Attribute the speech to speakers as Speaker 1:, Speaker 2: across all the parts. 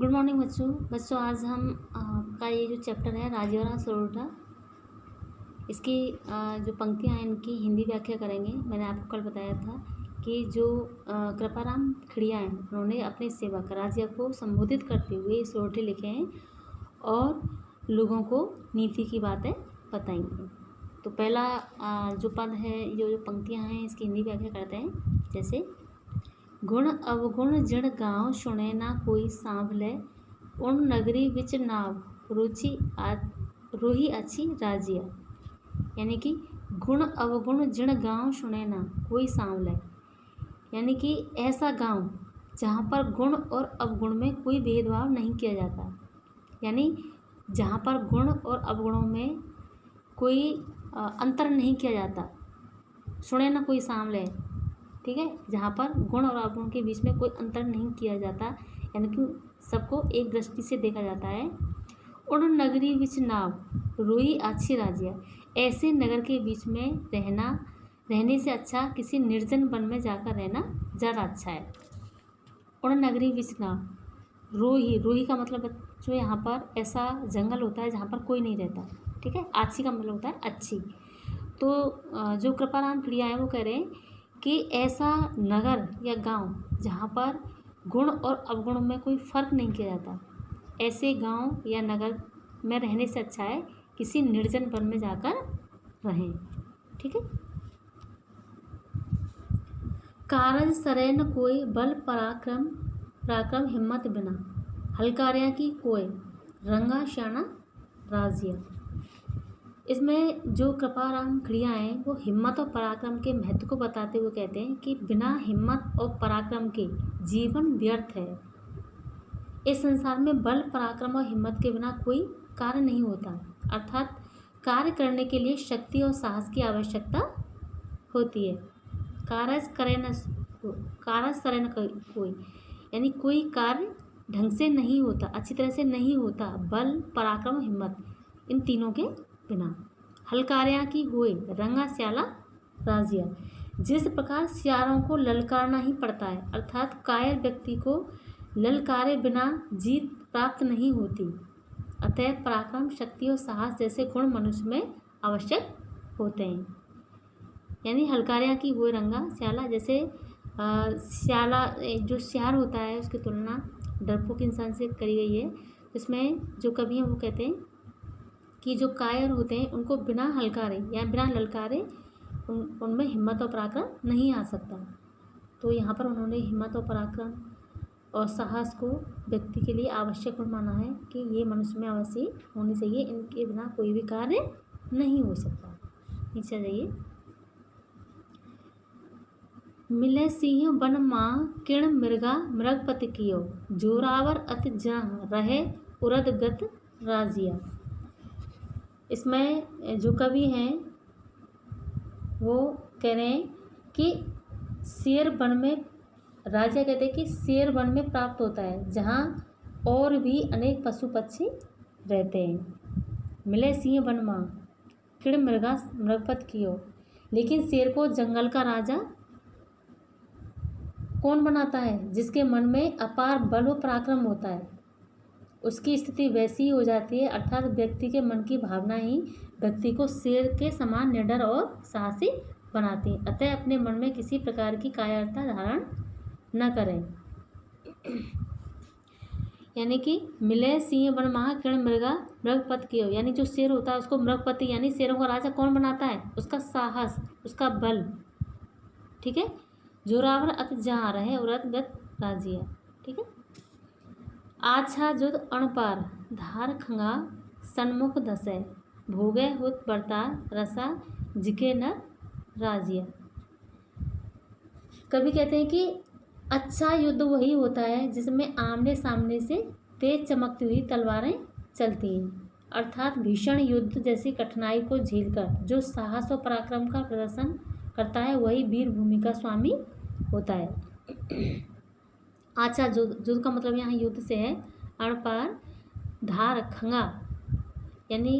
Speaker 1: Good morning बच्चों आज हम का ये जो चैप्टर है राजयोरा सोरठा, इसकी जो पंक्तियाँ हैं इनकी हिंदी व्याख्या करेंगे। मैंने आपको कल बताया था कि जो कृपाराम खिड़िया हैं उन्होंने अपने सेवक राज्य को संबोधित करते हुए सोरठे लिखे हैं और लोगों को नीति की बातें बताएंगे। तो पहला जो पद है, जो पंक्तियाँ हैं इसकी हिंदी व्याख्या करते हैं। जैसे गुण अवगुण जिण गाँव सुने ना कोई सांभले, उन नगरी विच नाव रोही अच्छी राजिया। यानी कि गुण अवगुण जिण गाँव सुने ना कोई सांभले, यानी कि ऐसा गांव जहाँ पर गुण और अवगुण में कोई भेदभाव नहीं किया जाता, यानी जहाँ पर गुण और अवगुणों में कोई अंतर नहीं किया जाता। सुने ना कोई सांभले, ठीक है, जहाँ पर गुण और अवगुण के बीच में कोई अंतर नहीं किया जाता, यानी कि सबको एक दृष्टि से देखा जाता है। उन नगरी विच नाव रोई अच्छी राजिया, ऐसे नगर के बीच में रहने से अच्छा किसी निर्जन वन में जाकर रहना ज़्यादा अच्छा है। उन नगरी विच नाव रोही का मतलब जो यहाँ पर ऐसा जंगल होता है जहाँ पर कोई नहीं रहता, ठीक है। आछी का मतलब होता है अच्छी। तो जो कृपाराम खिड़िया है वो कह रहे हैं कि ऐसा नगर या गांव जहाँ पर गुण और अवगुण में कोई फ़र्क नहीं किया जाता, ऐसे गांव या नगर में रहने से अच्छा है किसी निर्जन वन में जाकर रहें, ठीक है। कारज सरे न कोई बल पराक्रम हिम्मत बिना, हलकारियाँ की कोय रंगा श्याना राजिया। इसमें जो कृपाराम खिड़िया हैं वो हिम्मत और पराक्रम के महत्व को बताते हुए कहते हैं कि बिना हिम्मत और पराक्रम के जीवन व्यर्थ है। इस संसार में बल पराक्रम और हिम्मत के बिना कोई कार्य नहीं होता, अर्थात कार्य करने के लिए शक्ति और साहस की आवश्यकता होती है। कारज सरे न कोई, यानी कोई कार्य ढंग से नहीं होता, अच्छी तरह से नहीं होता, बल पराक्रम हिम्मत इन तीनों के बिना। हलकारियाँ की हुए रंगा श्याला राजिया, जिस प्रकार सियारों को ललकारना ही पड़ता है, अर्थात कायर व्यक्ति को ललकारे बिना जीत प्राप्त नहीं होती, अतः पराक्रम शक्ति और साहस जैसे गुण मनुष्य में आवश्यक होते हैं। यानी हलकारियाँ की हुए रंगा श्याला, जैसे श्याला जो श्यार होता है उसकी तुलना डरपोक इंसान से करी गई है। इसमें जो कवि हैं वो कहते हैं कि जो कायर होते हैं उनको बिना हलकारे या बिना ललकारे उनमें हिम्मत और पराक्रम नहीं आ सकता। तो यहाँ पर उन्होंने हिम्मत और पराक्रम और साहस को व्यक्ति के लिए आवश्यक माना है कि ये मनुष्य में अवश्य होनी चाहिए, इनके बिना कोई भी कार्य नहीं हो सकता। नीचे जाइए। मिले सिंह वन माँ किण मृगा मृगपति कियो, जोरावर अति जहाँ रहे उरद गत राजिया। इसमें जो कवि हैं वो कह रहे हैं कि शेर वन में, राजा कहते हैं कि शेर वन में प्राप्त होता है जहाँ और भी अनेक पशु पक्षी रहते हैं। मिले सिंह वन माँ किण मृगा मृगपत कियो, लेकिन शेर को जंगल का राजा कौन बनाता है? जिसके मन में अपार बल और पराक्रम होता है, उसकी स्थिति वैसी ही हो जाती है, अर्थात व्यक्ति के मन की भावना ही व्यक्ति को शेर के समान निडर और साहसी बनाती है। अतः अपने मन में किसी प्रकार की कायरता धारण न करें। यानी कि मिले सिंह वन महा किण मृगा मृगपत कियो, यानी जो शेर होता है उसको मृगपति यानी शेरों का राजा कौन बनाता है? उसका साहस, उसका बल, ठीक है। जोरावर अति जहाँ रहे उरत गत राजिया, ठीक है। आछा जुद अणपार धार खंगा सन्मुख धसे, भोगे हुत बरता रसा जिके न राजिया। कभी कहते हैं कि अच्छा युद्ध वही होता है जिसमें आमने सामने से तेज चमकती हुई तलवारें चलती हैं, अर्थात भीषण युद्ध जैसी कठिनाई को झेलकर जो साहस और पराक्रम का प्रदर्शन करता है वही वीर भूमि का स्वामी होता है। आचा जुद का मतलब यहाँ युद्ध से है। अणपार धार खंगा यानी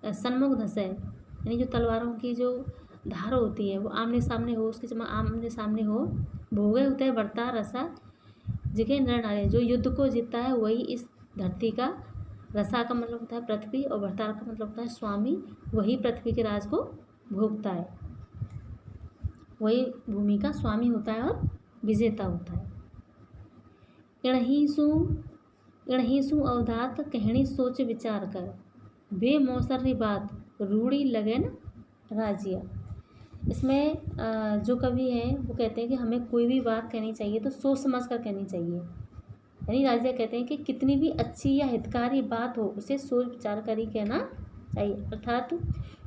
Speaker 1: सन्मुख धसे, यानी जो तलवारों की जो धार होती है वो आमने सामने हो, उसके आमने सामने हो। भोगे होते हैं बढ़ता रसा जिगे नर नारी, जो युद्ध को जीतता है वही इस धरती का, रसा का मतलब होता है पृथ्वी और भरतार का मतलब होता है स्वामी, वही पृथ्वी के राज को भोगता है, वही भूमि का स्वामी होता है और विजेता होता है। इणहीसु अवधात कहणी सोच विचार कर, बेमौसरी बात रूढ़ी लगन राजिया। इसमें जो कवि हैं वो कहते हैं कि हमें कोई भी बात कहनी चाहिए तो सोच समझ कर कहनी चाहिए। यानी राजिया कहते हैं कि कितनी भी अच्छी या हितकारी बात हो उसे सोच विचार कर ही कहना चाहिए। अर्थात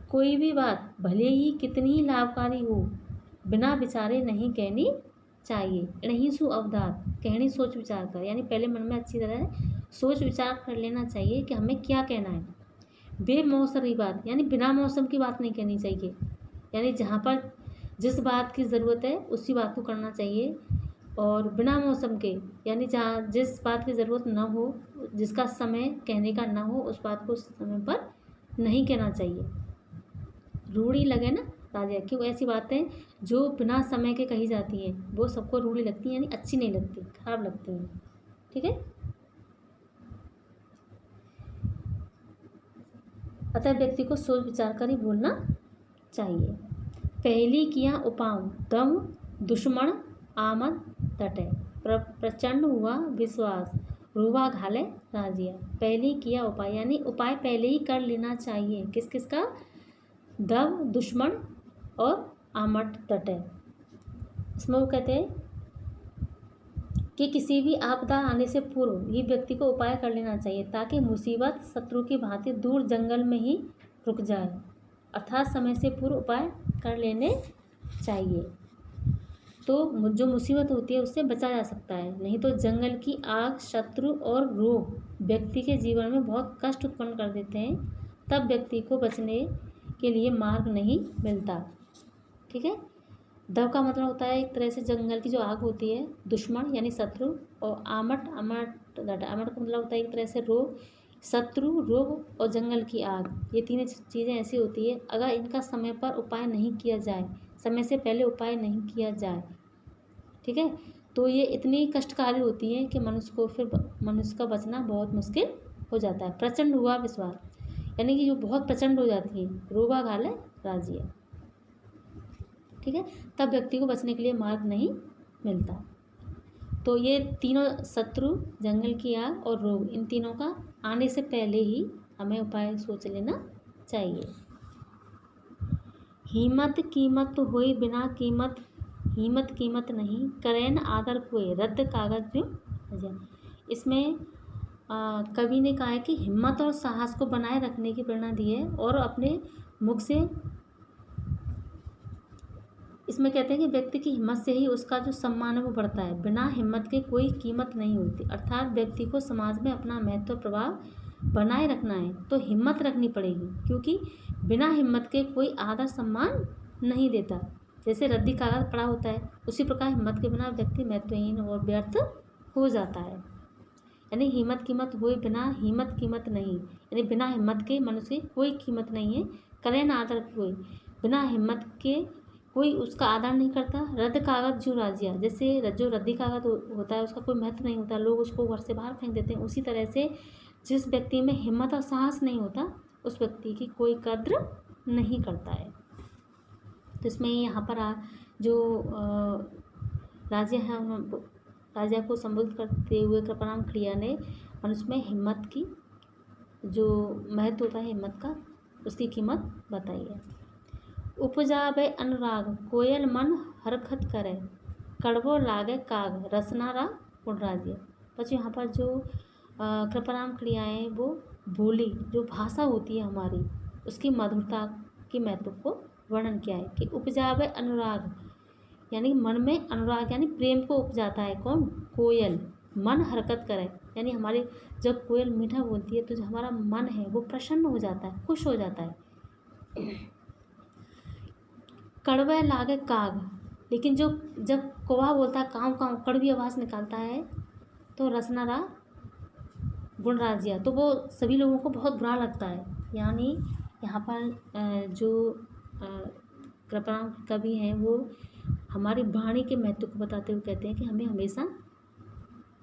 Speaker 1: कोई भी बात भले ही कितनी ही लाभकारी हो बिना विचारे नहीं कहनी चाहिए। इणहीसु अवधात कहनी सोच विचार कर, यानी पहले मन में अच्छी तरह सोच विचार कर लेना चाहिए कि हमें क्या कहना है। बेमौसरी बात, यानी बिना मौसम की बात नहीं कहनी चाहिए, यानी जहाँ पर जिस बात की ज़रूरत है उसी बात को करना चाहिए, और बिना मौसम के यानी जहाँ जिस बात की ज़रूरत ना हो, जिसका समय कहने का ना हो, उस बात को उस समय पर नहीं कहना चाहिए। रूढ़ी लगे ना राजा, क्यों ऐसी बातें जो बिना समय के कही जाती हैं वो सबको रूढ़ी लगती हैं, यानी अच्छी नहीं लगती, खराब लगती हैं। ठीक है, अतः व्यक्ति को सोच विचार कर ही बोलना चाहिए। पहली किया उपाम दम दुश्मन आमद तटे, प्रचंड हुआ विश्वास रूबा घाले राजिया। पहली किया उपाय, यानी उपाय पहले ही कर लेना चाहिए। किस किस का? दम, दुश्मन और आमट तटे। इसमें वो कहते हैं कि किसी भी आपदा आने से पूर्व ही व्यक्ति को उपाय कर लेना चाहिए ताकि मुसीबत शत्रु की भांति दूर जंगल में ही रुक जाए। अर्थात समय से पूर्व उपाय कर लेने चाहिए तो जो मुसीबत होती है उससे बचा जा सकता है। नहीं तो जंगल की आग, शत्रु और रोग व्यक्ति के जीवन में बहुत कष्ट उत्पन्न कर देते हैं, तब व्यक्ति को बचने के लिए मार्ग नहीं मिलता। ठीक है, दव का मतलब होता है एक तरह से जंगल की जो आग होती है, दुश्मन यानी शत्रु, और आमट का मतलब होता है एक तरह से रोग, शत्रु, रोग और जंगल की आग। ये तीन चीज़ें ऐसी होती है, अगर इनका समय पर उपाय नहीं किया जाए, समय से पहले उपाय नहीं किया जाए, ठीक है, तो ये इतनी कष्टकारी होती है कि मनुष्य का बचना बहुत मुश्किल हो जाता है। प्रचंड हुआ विश्वास, यानी कि जो बहुत प्रचंड हो जाती है, रोबा घाले राजिया। ठीक है, तब व्यक्ति को बचने के लिए मार्ग नहीं मिलता। तो ये तीनों, शत्रु, जंगल की आग और रोग, इन तीनों का आने से पहले ही हमें उपाय सोच लेना चाहिए। हिम्मत कीमत नहीं करें आदर कोई रद्द कागज जो। इसमें कवि ने कहा है कि हिम्मत और साहस को बनाए रखने की प्रेरणा दी है, और अपने मुख से इसमें कहते हैं कि व्यक्ति की हिम्मत से ही उसका जो सम्मान है वो बढ़ता है, बिना हिम्मत के कोई कीमत नहीं होती। अर्थात व्यक्ति को समाज में अपना महत्व प्रभाव बनाए रखना है तो हिम्मत रखनी पड़ेगी, क्योंकि बिना हिम्मत के कोई आदर सम्मान नहीं देता। जैसे रद्दी कागज पड़ा होता है, उसी प्रकार हिम्मत के बिना व्यक्ति महत्वहीन और व्यर्थ हो जाता है। यानी हिम्मत कीमत नहीं, यानी बिना हिम्मत के मनुष्य की कोई कीमत नहीं है। करें ना आदर कोई, बिना हिम्मत के कोई उसका आदर नहीं करता। रद्द कागज जो राजिया, जैसे जो रद्दी कागज होता है उसका कोई महत्व नहीं होता, लोग उसको घर से बाहर फेंक देते हैं। उसी तरह से जिस व्यक्ति में हिम्मत और साहस नहीं होता उस व्यक्ति की कोई कद्र नहीं करता है। तो इसमें यहाँ पर जो राजा है, राजा को संबोधित करते हुए कृपाराम खड़िया ने मनुष्य में हिम्मत की जो महत्व होता है, हिम्मत का, उसकी कीमत बताई है। उपजावे अनुराग कोयल मन हरकत करे, कड़वो लागे काग रसनारा उड़राजिया। बस यहाँ पर जो कृपाराम खड़िया हैं वो बोली, जो भाषा होती है हमारी, उसकी मधुरता के महत्व को वर्णन किया है कि उपजावे अनुराग, यानी मन में अनुराग यानी प्रेम को उपजाता है। कौन? कोयल। मन हरकत करे, यानी हमारे जब कोयल मीठा बोलती है तो जो हमारा मन है वो प्रसन्न हो जाता है, खुश हो जाता है। कड़वा लागे काग, लेकिन जब कौवा बोलता है काँव काँव, कड़वी आवाज़ निकालता है, तो रसनारा गुणराजिया, तो वो सभी लोगों को बहुत बुरा लगता है। यानी यहाँ पर जो कृपाराम कवि हैं वो हमारी वाणी के महत्व को बताते हुए कहते हैं कि हमें हमेशा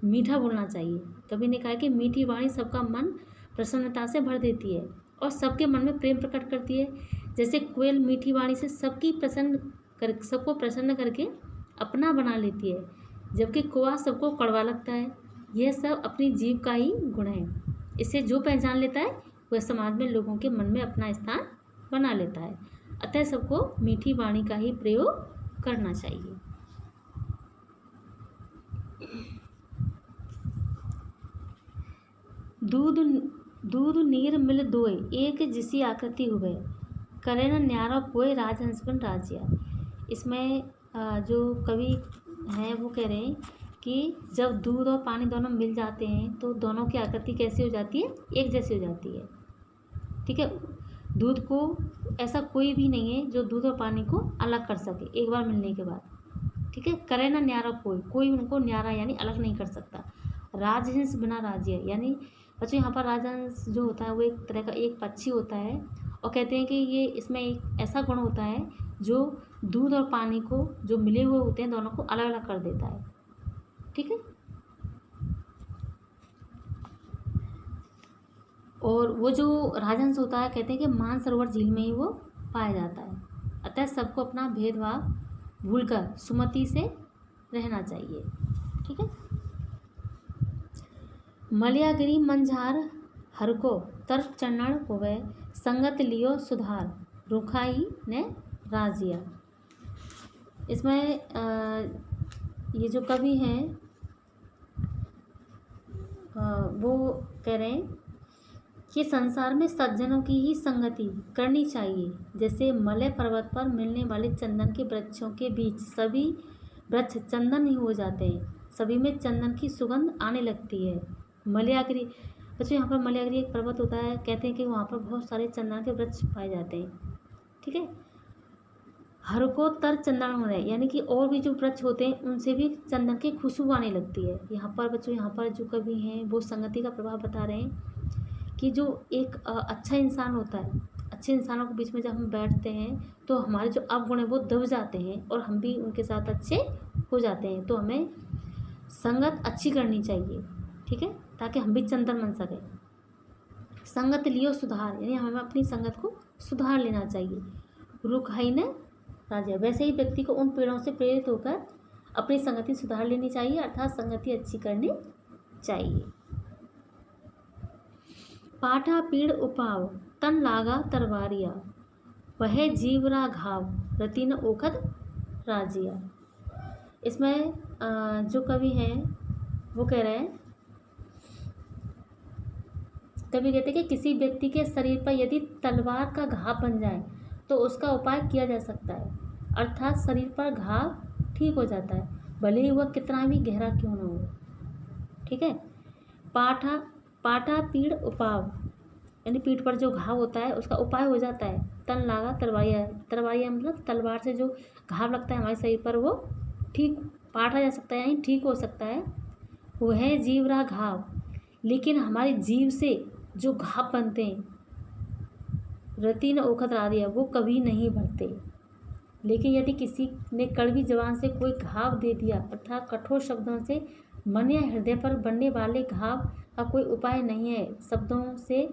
Speaker 1: मीठा बोलना चाहिए। कवि ने कहा कि मीठी वाणी सबका मन प्रसन्नता से भर देती है और सबके मन में प्रेम प्रकट करती है। जैसे कोयल मीठी वाणी से सबको प्रसन्न करके अपना बना लेती है, जबकि कौवा सबको कड़वा लगता है। यह सब अपनी जीव का ही गुण है। इसे जो पहचान लेता है वह समाज में लोगों के मन में अपना स्थान बना लेता है। अतः सबको मीठी वाणी का ही प्रयोग करना चाहिए। दूध नीर मिल दोय, एक जिसी आकृति हुए, करे न न्यारा पोए राजहंस बन राजिया। इसमें जो कवि हैं वो कह रहे हैं कि जब दूध और पानी दोनों मिल जाते हैं तो दोनों की आकृति कैसी हो जाती है? एक जैसी हो जाती है। ठीक है, दूध को ऐसा कोई भी नहीं है जो दूध और पानी को अलग कर सके एक बार मिलने के बाद। ठीक है, करे ना न्यारा कोई उनको न्यारा यानी अलग नहीं कर सकता। राजहंस बिना राज्य, यानी बच्चों यहाँ पर राजहंस जो होता है वो एक तरह का एक पक्षी होता है और कहते हैं कि ये इसमें एक ऐसा गुण होता है जो दूध और पानी को जो मिले हुए होते हैं दोनों को अलग अलग कर देता है। ठीक है, और वो जो राजहंस होता है कहते हैं कि मानसरोवर झील में ही वो पाया जाता है। अतः सबको अपना भेदभाव भूलकर सुमति से रहना चाहिए। ठीक है, मलयागिरी मंझार हरको तर्क चढ़ण होवे, संगत लियो सुधार रुखाई ने राजिया। इसमें ये जो कवि हैं वो कह रहे हैं कि संसार में सज्जनों की ही संगति करनी चाहिए। जैसे मलय पर्वत पर मिलने वाले चंदन के वृक्षों के बीच सभी वृक्ष चंदन ही हो जाते हैं, सभी में चंदन की सुगंध आने लगती है। मलयागिरी बच्चों यहाँ पर मलयागिरी एक पर्वत होता है, कहते हैं कि वहाँ पर बहुत सारे चंदन के वृक्ष पाए जाते हैं। ठीक है, हर को तर चंदन हो रहे यानी कि और भी जो वृक्ष होते हैं उनसे भी चंदन की खुशबू आने लगती है। यहाँ पर बच्चों यहाँ पर जो कवि हैं वो संगति का प्रभाव बता रहे हैं कि जो एक अच्छा इंसान होता है, अच्छे इंसानों के बीच में जब हम बैठते हैं तो हमारे जो अवगुण हैं वो दब जाते हैं और हम भी उनके साथ अच्छे हो जाते हैं। तो हमें संगत अच्छी करनी चाहिए। ठीक है, ताकि हम भी चंदन बन सकें। संगत लियो सुधार, यानी हमें अपनी संगत को सुधार लेना चाहिए। रुख है न राजा, वैसे ही व्यक्ति को उन पेड़ों से प्रेरित होकर अपनी संगति सुधार लेनी चाहिए, अर्थात संगति अच्छी करनी चाहिए। पाठा पीड़ उपाव तन लागा तरवारिया, वह जीवरा घाव रतिन ओखद राजिया। इसमें जो कवि हैं वो कह रहे हैं, कवि कहते हैं कि किसी व्यक्ति के शरीर पर यदि तलवार का घाव बन जाए तो उसका उपाय किया जा सकता है, अर्थात शरीर पर घाव ठीक हो जाता है, भले ही वह कितना भी गहरा क्यों न हो। ठीक है, पाठा पीड़ उपाव, यानी पीठ पर जो घाव होता है उसका उपाय हो जाता है। तन लागा तरवारिया मतलब तलवार से जो घाव लगता है हमारे शरीर पर वो ठीक पाटा जा सकता है, यानी ठीक हो सकता है। वो है जीव रहा घाव, लेकिन हमारे जीव से जो घाव बनते हैं रति न ओखत राधिया वो कभी नहीं भरते। लेकिन यदि किसी ने कड़वी जबान से कोई घाव दे दिया, अर्थात कठोर शब्दों से मन या हृदय पर बनने वाले घाव का कोई उपाय नहीं है। शब्दों से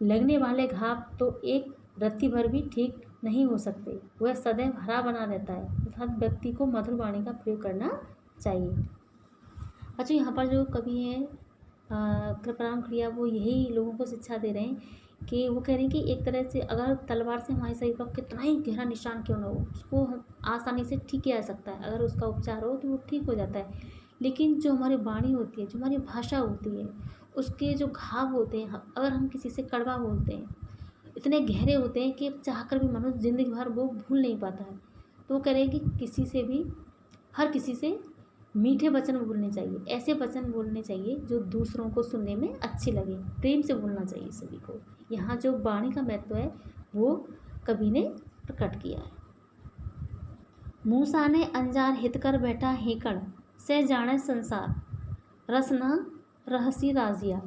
Speaker 1: लगने वाले घाव तो एक रत्ती भर भी ठीक नहीं हो सकते, वह सदैव हरा बना रहता है। अर्थात व्यक्ति को मधुर वाणी का प्रयोग करना चाहिए। अच्छा, यहाँ पर जो कवि हैं कृपाराम खड़िया वो यही लोगों को शिक्षा दे रहे हैं कि वो कह रहे हैं कि एक तरह से अगर तलवार से हमारे शरीर पर कितना ही गहरा निशान क्यों ना हो, उसको हम आसानी से ठीक किया जा सकता है। अगर उसका उपचार हो तो वो ठीक हो जाता है। लेकिन जो हमारी वाणी होती है, जो हमारी भाषा होती है, उसके जो घाव होते हैं, अगर हम किसी से कड़वा बोलते हैं, इतने गहरे होते हैं कि चाहकर भी मनुष्य ज़िंदगी भर वो भूल नहीं पाता है। तो वो कह रहे हैं कि किसी से भी, हर किसी से मीठे वचन बोलने चाहिए, ऐसे वचन बोलने चाहिए जो दूसरों को सुनने में अच्छे लगे, प्रेम से बोलना चाहिए सभी को। यहाँ जो वाणी का महत्व है वो कवि ने प्रकट किया है। मूसा ने अंजार हित कर बैठा हेकड़, से जाने संसार रस न रहसी राजिया।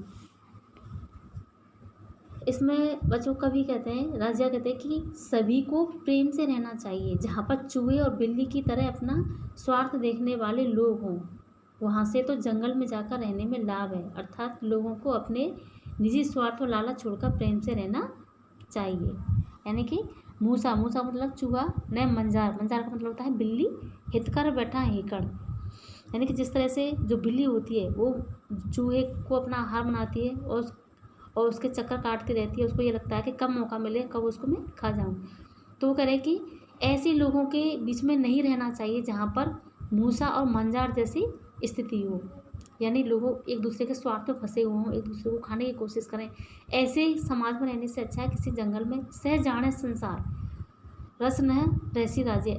Speaker 1: इसमें बच्चों कवि कहते हैं, राजिया कहते हैं कि सभी को प्रेम से रहना चाहिए। जहाँ पर चूहे और बिल्ली की तरह अपना स्वार्थ देखने वाले लोग हों, वहाँ से तो जंगल में जाकर रहने में लाभ है। अर्थात लोगों को अपने निजी स्वार्थ और लालच छोड़कर प्रेम से रहना चाहिए। यानी कि मूसा, मूसा मतलब चूहा, न मंजार, मंजार का मतलब होता है बिल्ली, हितकर बैठा हेकड़। यानी कि जिस तरह से जो बिल्ली होती है वो चूहे को अपना आहार बनाती है और उसके चक्कर काटती रहती है, उसको ये लगता है कि कब मौका मिले कब उसको मैं खा जाऊं। तो वो कह रहे कि ऐसे लोगों के बीच में नहीं रहना चाहिए जहाँ पर मूसा और मंजार जैसी स्थिति हो। यानी लोग एक दूसरे के स्वार्थ में फंसे हुए हों, एक दूसरे को खाने की कोशिश करें। ऐसे समाज में रहने से अच्छा है किसी जंगल में सह जाने संसार, रस न रहसी राज्य।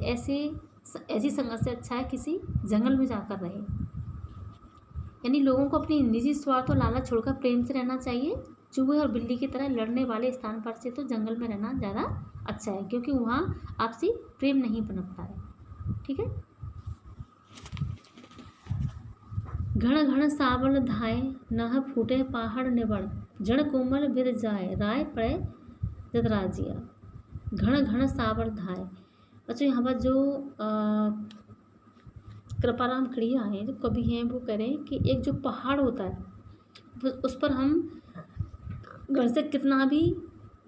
Speaker 1: ऐसी संगत से अच्छा है किसी जंगल में जाकर रहे। यानी लोगों को अपनी निजी स्वार्थ और लालच छोड़कर प्रेम से रहना चाहिए। चूहे और बिल्ली की तरह लड़ने वाले स्थान पर से तो जंगल में रहना ज़्यादा अच्छा है, क्योंकि वहाँ आपसी प्रेम नहीं पनपता है। ठीक है। घण घण सावल धाय, नह फूटे पहाड़ निबड़, जड़ कोमल बिद जाए, राय पड़े जदराजिया। घण घण सावल धाय। अच्छा, यहाँ पर जो कृपाराम खड़िया हैं, जो कवि हैं, वो कह रहे हैं कि एक जो पहाड़ होता है उस पर हम घर से कितना भी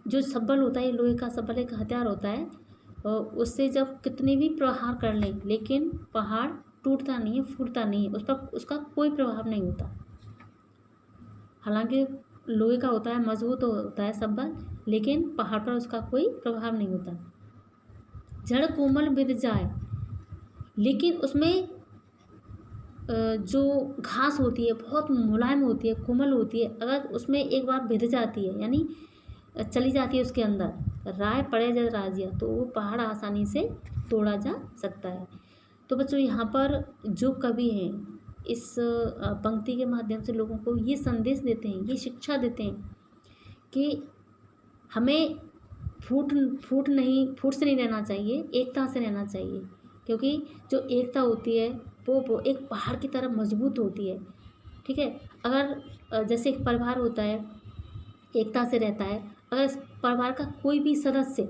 Speaker 1: जो सब्बल होता है, लोहे का सब्बल एक हथियार होता है, और उससे जब कितने भी प्रहार कर लें लेकिन पहाड़ टूटता नहीं है, फूटता नहीं है, उस पर उसका कोई प्रभाव नहीं होता। हालांकि लोहे का होता है, मजबूत होता है सब्बल, लेकिन पहाड़ पर उसका कोई प्रभाव नहीं होता। जड़ कोमल बिद जाए, लेकिन उसमें जो घास होती है बहुत मुलायम होती है, कोमल होती है। अगर उसमें एक बार भिद जाती है, यानी चली जाती है उसके अंदर, राय पड़े जब राजिया, तो वो पहाड़ आसानी से तोड़ा जा सकता है। तो बच्चों, यहाँ पर जो कवि हैं इस पंक्ति के माध्यम से लोगों को ये संदेश देते हैं, ये शिक्षा देते हैं कि हमें फूट से नहीं रहना चाहिए, एकता से रहना चाहिए। क्योंकि जो एकता होती है वो एक पहाड़ की तरह मजबूत होती है। ठीक है। अगर जैसे एक परिवार होता है, एकता से रहता है, अगर इस परिवार का कोई भी सदस्य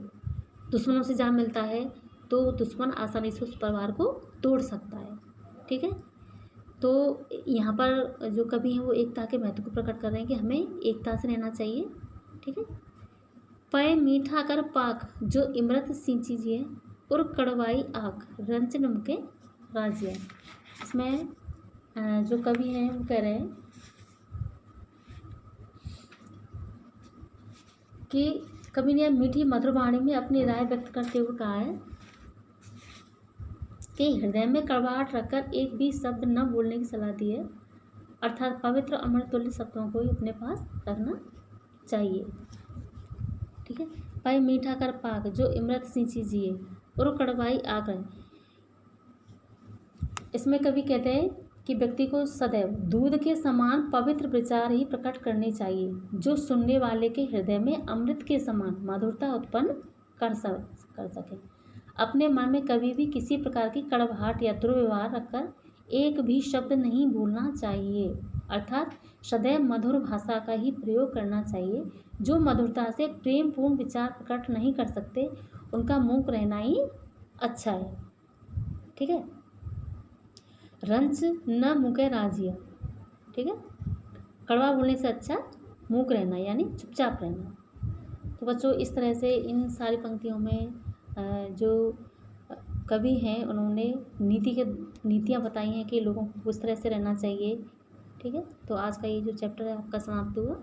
Speaker 1: दुश्मनों से जा मिलता है तो दुश्मन आसानी से उस परिवार को तोड़ सकता है। ठीक है। तो यहाँ पर जो कवि हैं वो एकता के महत्व को प्रकट कर रहे हैं कि हमें एकता से रहना चाहिए। ठीक है। पय मीठा कर पाक, जो इमरत सींची जिए, और कड़वाई आँख, रंच नमके राजिया। इसमें जो कवि हैं वो कह रहे हैं कि कवि ने मीठी मधुर वाणी में अपनी राय व्यक्त करते हुए कहा है कि हृदय में कड़वाहट रखकर एक भी शब्द न बोलने की सलाह दी है। अर्थात पवित्र अमृतुल्य शब्दों को ही अपने पास रखना चाहिए। ठीक है। पाई मीठा कर पाक, जो इमरत सींची जिए, और कड़वाई आग है। इसमें कवि कहते हैं कि व्यक्ति को सदैव दूध के समान पवित्र विचार ही प्रकट करने चाहिए, जो सुनने वाले के हृदय में अमृत के समान मधुरता उत्पन्न कर सके। अपने मन में कभी भी किसी प्रकार की कड़वाहट या दुर्व्यवहार रखकर एक भी शब्द नहीं बोलना चाहिए। अर्थात सदैव मधुर भाषा का ही प्रयोग करना चाहिए। जो मधुरता से प्रेमपूर्ण विचार प्रकट नहीं कर सकते उनका मूक रहना ही अच्छा है। ठीक है। रंच न मुके राजिया। ठीक है। कड़वा बोलने से अच्छा मूक रहना, यानी चुपचाप रहना। तो बच्चों, इस तरह से इन सारी पंक्तियों में जो कवि हैं उन्होंने नीतियाँ बताई हैं कि लोगों को किस तरह से रहना चाहिए। ठीक है। तो आज का ये जो चैप्टर है आपका समाप्त हुआ।